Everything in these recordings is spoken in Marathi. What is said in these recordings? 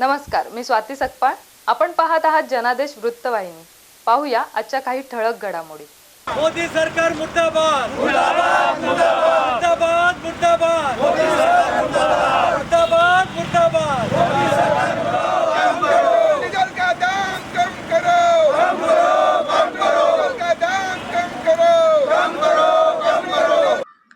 नमस्कार, मी स्वाती सकपाळ. आपण पाहत आहात जनादेश वृत्तवाहिनी. पाहूया आजच्या काही ठळक घडामोडी. मोदी सरकार मुर्दाबाद मुर्दाबाद मुर्दाबाद मुर्दाबाद मोदी सरकार मुर्दाबाद मुर्दाबाद मुर्दाबाद मोदी सरकार मुर्दाबाद. डीजल का दाम कम करो कम करो डीजल का दाम कम करो.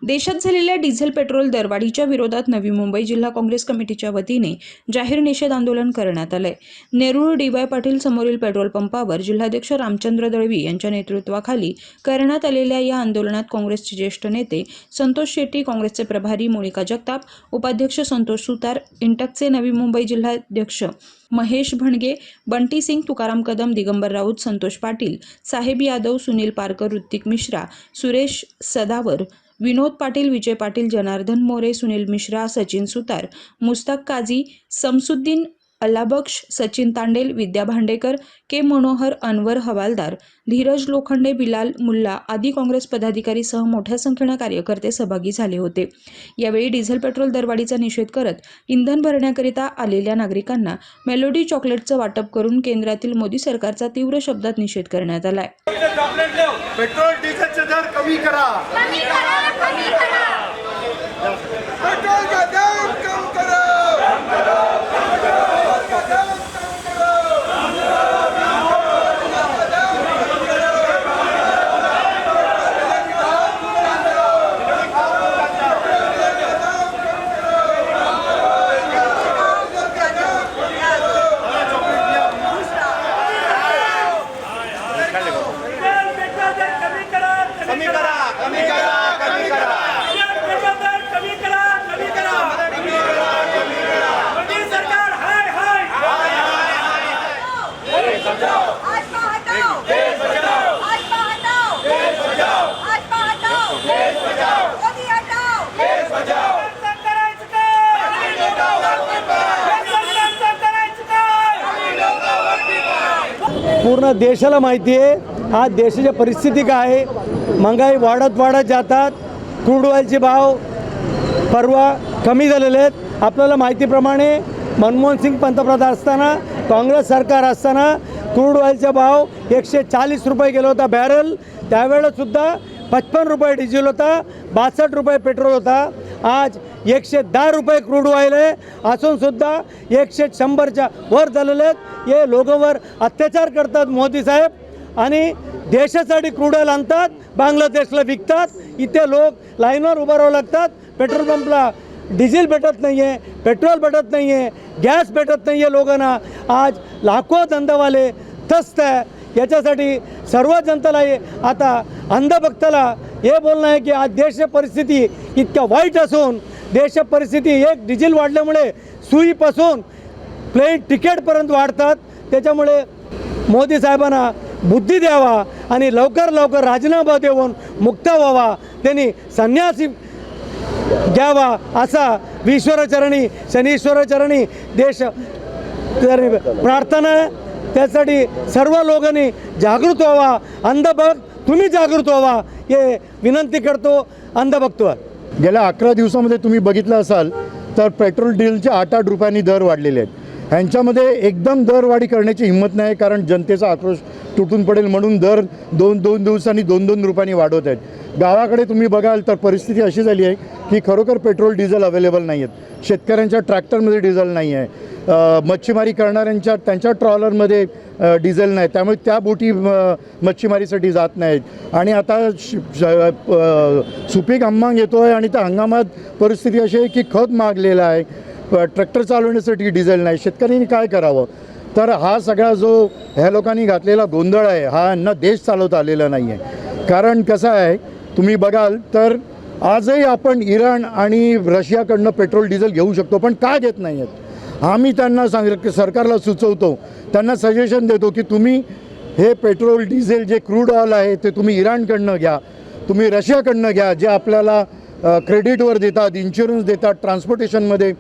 देशात झालेल्या डिझेल पेट्रोल दरवाढीच्या विरोधात नवी मुंबई जिल्हा काँग्रेस कमिटीच्या वतीने जाहीर निषेध आंदोलन करण्यात आले. नेरूळ डी.वाय. पाटील समोरील पेट्रोल पंपावर जिल्हाध्यक्ष रामचंद्र दळवी यांच्या नेतृत्वाखाली करण्यात आलेल्या या आंदोलनात काँग्रेसचे ज्येष्ठ नेते संतोष शेट्टी, काँग्रेसचे प्रभारी मोनिका जगताप, उपाध्यक्ष संतोष सुतार, इंटकचे नवी मुंबई जिल्हाध्यक्ष महेश भणगे, बंटी सिंग, तुकाराम कदम, दिगंबर राऊत, संतोष पाटील, साहेब यादव, सुनील पारकर, ऋतिक मिश्रा, सुरेश सदावर, विनोद पाटील, विजय पाटील, जनार्दन मोरे, सुनील मिश्रा, सचिन सुतार, मुस्ताक काझी, समसुद्दीन अल्लाबक्ष, सचिन तांडेल, विद्या भांडेकर, के मनोहर, अनवर हवालदार, धीरज लोखंडे, बिलाल मुल्ला आदी काँग्रेस पदाधिकारी सह मोठ्या संख्येने कार्यकर्ते सहभागी झाले होते. यावेळी डिझेल पेट्रोल दरवाढीचा निषेध करत इंधन भरण्याकरिता आलेल्या नागरिकांना मेलोडी चॉकलेटचं वाटप करून केंद्रातील मोदी सरकारचा तीव्र शब्दात निषेध करण्यात आलाय. पेट्रोल डीजलचे दर कमी करा पेट्रोल का दाम कम करो पूर्ण देशाला माहिती आहे आज देशाची परिस्थिती काय आहे. महागाई वाढत जातात. क्रूड ऑइलचे भाव परवा कमी झालेले आहेत. आपल्याला माहितीप्रमाणे मनमोहन सिंग पंतप्रधान असताना, काँग्रेस सरकार असताना क्रूड ऑइलचा भाव 140 रुपये गेला होता बॅरल. त्यावेळेसुद्धा 55 रुपये डिझेल होता, 62 रुपये पेट्रोल होता. आज 110 रुपये क्रूड ऑइल आहे असूनसुद्धा 100च्या वर झालेले आहेत. हे लोकांवर अत्याचार करतात मोदी साहेब आणि देशासाठी क्रूड ऑइल आणतात, बांगलादेशला विकतात. इथे लोक लाईनवर उभं राहावं लागतात. पेट्रोल पंपला डिझेल भेटत नाही आहे, पेट्रोल भेटत नाही आहे, गॅस भेटत नाही आहे. लोकांना आज लाखो धंदावाले त्रस्त आहे. याच्यासाठी सर्व जनतेला आता अंधभक्ताला हे बोलणं आहे की आज देश परिस्थिती इतक्या वाईट असून देश परिस्थिती एक डिझेल वाढल्यामुळे सुईपासून प्लेन तिकीटपर्यंत वाढतात. त्याच्यामुळे मोदी साहेबांना बुद्धी द्यावा आणि लवकर राजीनामा देऊन मुक्त व्हावा, त्यांनी संन्यासी घ्यावा असा ईश्वरचरणी शनीश्वरचरणी देश प्रार्थना आहे. त्यासाठी सर्व लोकांनी जागृत व्हावा. अंधभक्त तुम्ही जागृत व्हावा हे विनंती करतो. अंधभक्तवर गेल्या 11 दिवसामध्ये तुम्ही बघितलं असाल तर पेट्रोल डिझेलचे 8-8 रुपयांनी दर वाढलेले आहेत. ह्यांच्यामध्ये एकदम दरवाढी करण्याची हिंमत नाही, कारण जनतेचा आक्रोश तुटून पडेल म्हणून दर दोन दिवसांनी 2-2 रुपयांनी वाढवत आहेत. गावाकडे तुम्ही बघाल तर परिस्थिती अशी झाली आहे की खरोखर पेट्रोल डिझेल अवेलेबल नाही आहेत. शेतकऱ्यांच्या ट्रॅक्टरमध्ये डिझेल नाही आहे, मच्छीमारी करणाऱ्यांच्या त्यांच्या ट्रॉलरमध्ये डिझेल नाही, त्यामुळे त्या बोटी मच्छीमारीसाठी जात नाहीत. आणि आता सुपीक हंगाम येतो आहे आणि त्या हंगामात परिस्थिती अशी आहे की खत मागलेलं आहे, ट्रॅक्टर चालवण्यासाठी डिझेल नाही. शेतकऱ्यांनी काय करावं? तर हा सगळा जो ह्या लोकांनी घातलेला गोंधळ आहे हा यांना देश चालवता आलेला नाही आहे. कारण कसं आहे तुम्ही बघाल तर आजही आपण इराण आणि रशियाकडनं पेट्रोल डिझेल घेऊ शकतो, पण का घेत नाही आहेत? आम्ही त्यांना सरकारला सुचवतो, त्यांना सजेशन देतो की तुम्ही हे पेट्रोल डिझेल जे क्रूड ऑइल आहे ते तुम्ही इराणकडनं घ्या, तुम्ही रशियाकडनं घ्या, जे आपल्याला क्रेडिटवर देतात, इन्शुरन्स देतात, ट्रान्सपोर्टेशनमध्ये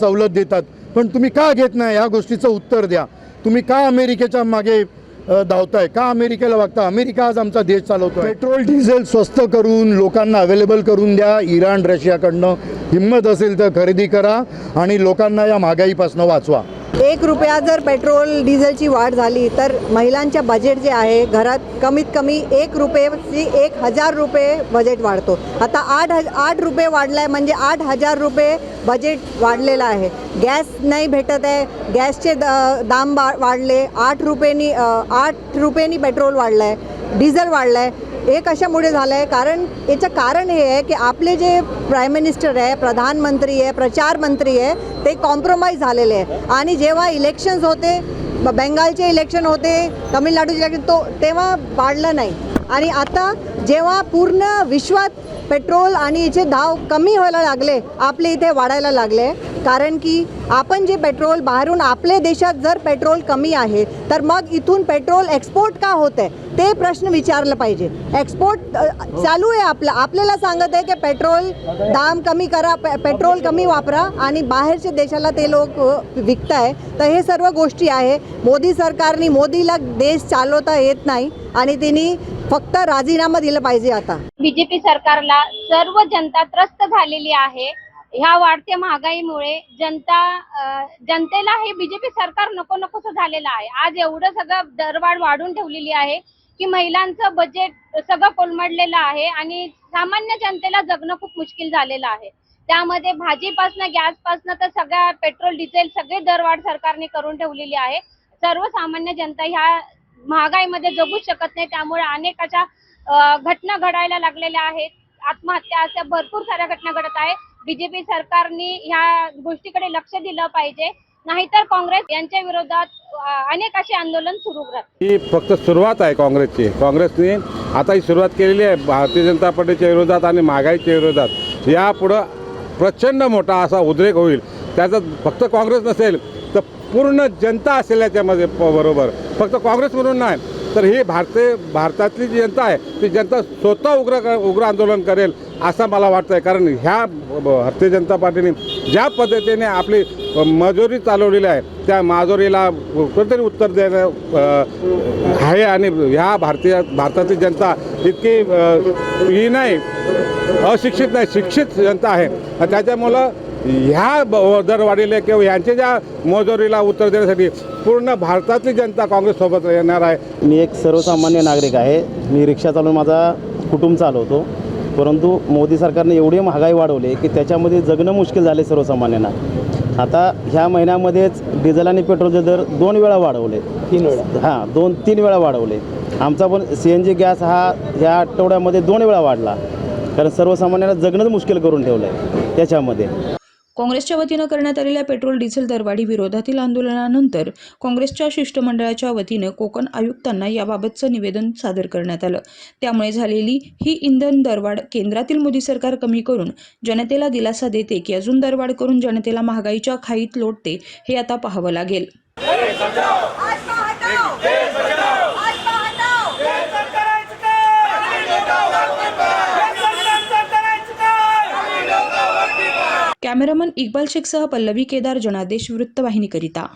सवलत देतात. पण तुम्ही का घेत नाही या गोष्टीचं उत्तर द्या. तुम्ही का अमेरिकेच्या मागे धावताय, का अमेरिकेला वागता? अमेरिका आज आमचा देश चालवतो. पेट्रोल डिझेल स्वस्त करून लोकांना अवेलेबल करून द्या. इराण रशियाकडनं हिंमत असेल तर खरेदी करा आणि लोकांना या महागाईपासून वाचवा. ₹1 जर पेट्रोल डिझेलची वाढ झाली तर महिलांच्या बजेट जे आहे घरात कमीत कमी ₹1ची ₹1000 बजेट वाढतो. आता ₹8 वाढला आहे म्हणजे ₹8000 बजेट वाढलेलं आहे. गॅस नाही भेटत आहे, गॅसचे दाम वाढले. ₹8 पेट्रोल वाढलं आहे, डिझेल वाढलं आहे. हे कशामुळे झालं आहे? याचं कारण हे आहे की आपले जे प्राईम मिनिस्टर आहे, प्रधानमंत्री आहे, प्रचार मंत्री आहे, ते कॉम्प्रोमाइज झालेले आहे. आणि जेव्हा इलेक्शन्स होते, बंगालचे इलेक्शन होते, तमिळनाडूचे इलेक्शन, तेव्हा वाढलं नाही. आणि आता जेव्हा पूर्ण विश्वात पेट्रोल आणि याचे भाव कमी व्हायला लागले, आपले इथे वाढायला लागले. कारण की आपण जे पेट्रोल बाहेरून, आपल्या देशात जर पेट्रोल कमी आहे तर मग इथून पेट्रोल एक्सपोर्ट का होत आहे ते प्रश्न विचारलं पाहिजे. एक्सपोर्ट चालू आहे आपल्याला सांगत आहे की पेट्रोल दाम कमी करा, पेट्रोल कमी वापरा आणि बाहेरच्या देशाला ते लोक विकत आहे. तर हे सर्व गोष्टी आहे. मोदीला देश चालवता येत नाही आणि त्यांनी फक्त राजीनामा दिला पाहिजे. आता बीजेपी सरकारला सर्व जनता त्रस्त झालेली आहे. ह्या वाढत्या महागाईमुळे जनतेला हे बीजेपी सरकार नकोसं झालेलं आहे. आज एवढं सगळं दरवाढ वाढून ठेवलेली आहे की महिलांचं बजेट सगळं कोलमडलेलं आहे आणि सामान्य जनतेला जगणं खूप मुश्किल झालेलं आहे. त्यामध्ये भाजीपासनं गॅसपासनं तर सगळ्या पेट्रोल डिझेल सगळे दरवाढ सरकारने करून ठेवलेली आहे. सर्वसामान्य जनता ह्या महागाईमध्ये जगू शकत नाही. त्यामुळे अनेक अशा घटना घडायला लागलेल्या आहेत. आत्महत्या अशा भरपूर साऱ्या घटना घडत आहे. बीजेपी सरकारने ह्या गोष्टीकडे लक्ष दिलं पाहिजे, नाहीतर काँग्रेस यांच्या विरोधात अनेक असे आंदोलन सुरू राहतील. ही फक्त सुरुवात आहे काँग्रेसची. काँग्रेसने आता ही सुरुवात केलेली आहे भारतीय जनता पार्टीच्या विरोधात आणि महागाईच्या विरोधात. यापुढं प्रचंड मोठा असा उद्रेक होईल. त्याचा फक्त काँग्रेस नसेल तर पूर्ण जनता असेल याच्यामध्ये बरोबर. फक्त काँग्रेस म्हणून नाही तर ही भारतातली जी जनता आहे ती जनता स्वतः उग्र आंदोलन करेल असं मला वाटतं आहे. कारण ह्या भारतीय जनता पार्टीने ज्या पद्धतीने आपली मजुरी चालवलेली आहे त्या मजुरीला कुठेतरी उत्तर देणं आहे. आणि ह्या भारताची जनता इतकी ही नाही, अशिक्षित नाही, शिक्षित जनता आहे. त्याच्यामुळं ह्या दरवाढीला किंवा ह्यांच्या ज्या मजुरीला उत्तर देण्यासाठी पूर्ण भारतातली जनता काँग्रेससोबत येणार आहे. मी एक सर्वसामान्य नागरिक आहे. मी रिक्षा चालवून माझा कुटुंब चालवतो. परंतु मोदी सरकारने एवढी महागाई वाढवली की त्याच्यामध्ये जगणं मुश्किल झाले सर्वसामान्याला. आता ह्या महिन्यामध्येच डिझेल आणि पेट्रोलचे दर 2 वेळा वाढवले. 3 वेळा 2-3 वेळा वाढवले. आमचा पण CNG गॅस हा ह्या आठवड्यामध्ये 2 वेळा वाढला. कारण सर्वसामान्यांना जगणंच मुश्किल करून ठेवलं आहे त्याच्यामध्ये. काँग्रेसच्या वतीनं करण्यात आलेल्या पेट्रोल डिझेल दरवाढी विरोधातील आंदोलनानंतर काँग्रेसच्या शिष्टमंडळाच्या वतीनं कोकण आयुक्तांना याबाबतचं निवेदन सादर करण्यात आलं. त्यामुळे झालेली ही इंधन दरवाढ केंद्रातील मोदी सरकार कमी करून जनतेला दिलासा देते की अजून दरवाढ करून जनतेला महागाईच्या खाईत लोटते हे आता पाहावं लागेल. कॅमेरामन इक्बाल शेखसह पल्लवी केदार, जनादेश वृत्तवाहिनीकरिता.